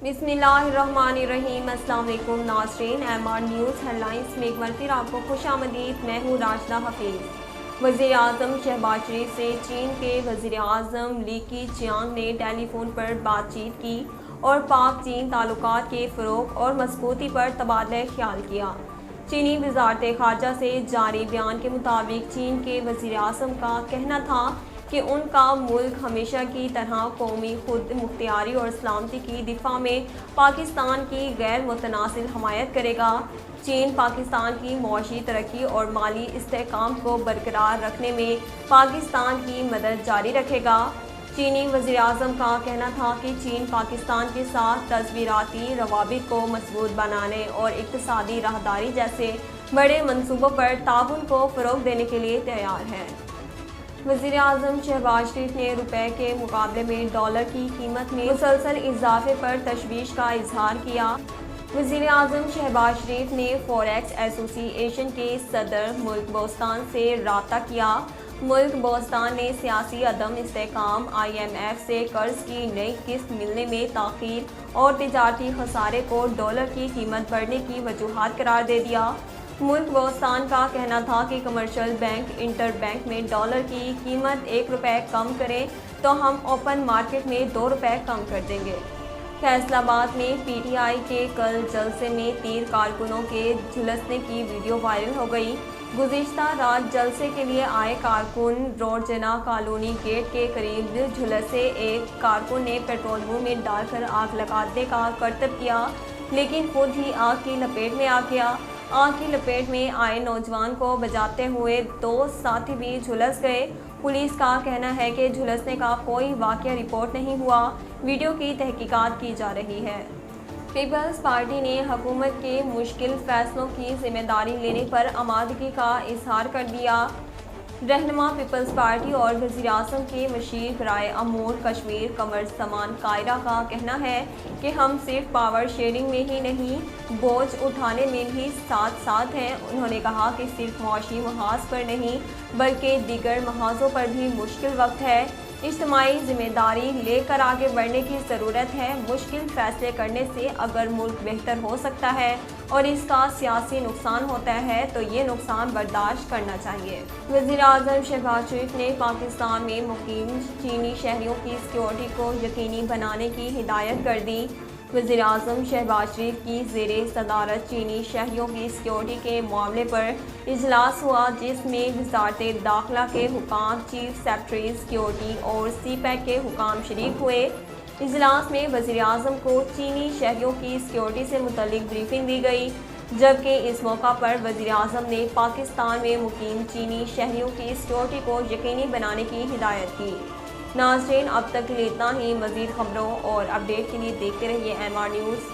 बिस्मिल्लाहिर्रहमानिर्रहीम। अस्सलाम वालेकुम नाज़रीन, MR न्यूज़ हेडलाइंस में एक बार फिर आपको खुशामदीद। मैं हूँ राशिदा हफीज़। वज़ीर आज़म शहबाज शरीफ से चीन के वज़ीर आज़म ली कीचियांग ने टेलीफोन पर बातचीत की और पाक चीन ताल्लुकात के फ़रोग़ और मज़बूती पर तबादला ख्याल किया। चीनी वज़ारत ख़ारजा से जारी बयान के मुताबिक चीन के वज़ीर आज़म का कहना था कि उनका मुल्क हमेशा की तरह कौमी खुद मुख्तियारी और सलामती की दिफा में पाकिस्तान की गैर मुतनासिल हमायत करेगा। चीन पाकिस्तान की मुआशी तरक्की और माली इस्तेहकाम को बरकरार रखने में पाकिस्तान की मदद जारी रखेगा। चीनी वज़ीर आज़म का कहना था कि चीन पाकिस्तान के साथ तस्वीराती रवाबित को मजबूत बनाने और इक़्तिसादी राहदारी जैसे बड़े मंसूबों पर ताउन को फ़रोग़ देने के लिए तैयार है। वज़ीर आज़म शहबाज शरीफ ने रुपए के मुकाबले में डॉलर की कीमत में मुसलसल इजाफे पर तशवीश का इजहार किया। वज़ीर आज़म शहबाज शरीफ ने फॉरेक्स एसोसिएशन के सदर मुल्क बोस्तान से राब्ता किया। मुल्क बोस्तान ने सियासी अदम इस्तेहकाम, IMF से कर्ज की नई किस्त मिलने में ताख़ीर और तिजारती खसारे को डॉलर की कीमत बढ़ने की वजूहात करार दे दिया। मुल्क बोस्तान का कहना था कि कमर्शियल बैंक इंटर बैंक में डॉलर की कीमत ₹1 कम करें तो हम ओपन मार्केट में ₹2 कम कर देंगे। फैसलाबाद में PTI के कल जलसे में 3 कारकुनों के झुलसने की वीडियो वायरल हो गई। गुज़िश्ता रात जलसे के लिए आए कारकुन रोडजना कॉलोनी गेट के करीब झुलसे। एक कारकुन ने पेट्रोल मुंह में डालकर आग लगाने का करतब किया, लेकिन खुद ही आग की लपेट में आ गया। आग की लपेट में आए नौजवान को बचाते हुए 2 साथी भी झुलस गए। पुलिस का कहना है कि झुलसने का कोई वाक़या रिपोर्ट नहीं हुआ। वीडियो की तहकीकात की जा रही है। पीपल्स पार्टी ने हुकूमत के मुश्किल फैसलों की जिम्मेदारी लेने पर आमादगी का इजहार कर दिया। रहनुमा पीपल्स पार्टी और वज़ीर आज़म के मशीर बराए अमूर कश्मीर कमर समान कायरा का कहना है कि हम सिर्फ पावर शेयरिंग में ही नहीं, बोझ उठाने में भी साथ साथ हैं। उन्होंने कहा कि सिर्फ मुआशी महाज पर नहीं बल्कि दीगर महाजों पर भी मुश्किल वक्त है। इज्तिमाई जिम्मेदारी लेकर आगे बढ़ने की ज़रूरत है। मुश्किल फैसले करने से अगर मुल्क बेहतर हो सकता है और इसका सियासी नुकसान होता है तो ये नुकसान बर्दाश्त करना चाहिए। वज़ीर आज़म शहबाज शरीफ ने पाकिस्तान में मुकीम चीनी शहरियों की सिक्योरिटी को यकीनी बनाने की हिदायत कर दी। वज़ीर आज़म शहबाज शरीफ की ज़ेरे सदारत चीनी शहरियों की सिक्योरिटी के मामले पर इजलास हुआ, जिसमें वज़ारत दाखिला के हुकाम, चीफ सेक्रेटरी सिक्योरिटी और CPEC के हुकाम शरीक हुए। इजलास में वज़ीर आज़म को चीनी शहरियों की सिक्योरिटी से मुतल्लिक ब्रीफिंग दी गई, जबकि इस मौका पर वज़ीर आज़म ने पाकिस्तान में मुकीम चीनी शहरियों की सिक्योरिटी को यकीनी बनाने की हिदायत की। नाज़रीन, अब तक के लिए इतना ही। मज़ीद खबरों और अपडेट के लिए देखते रहिए MR न्यूज़।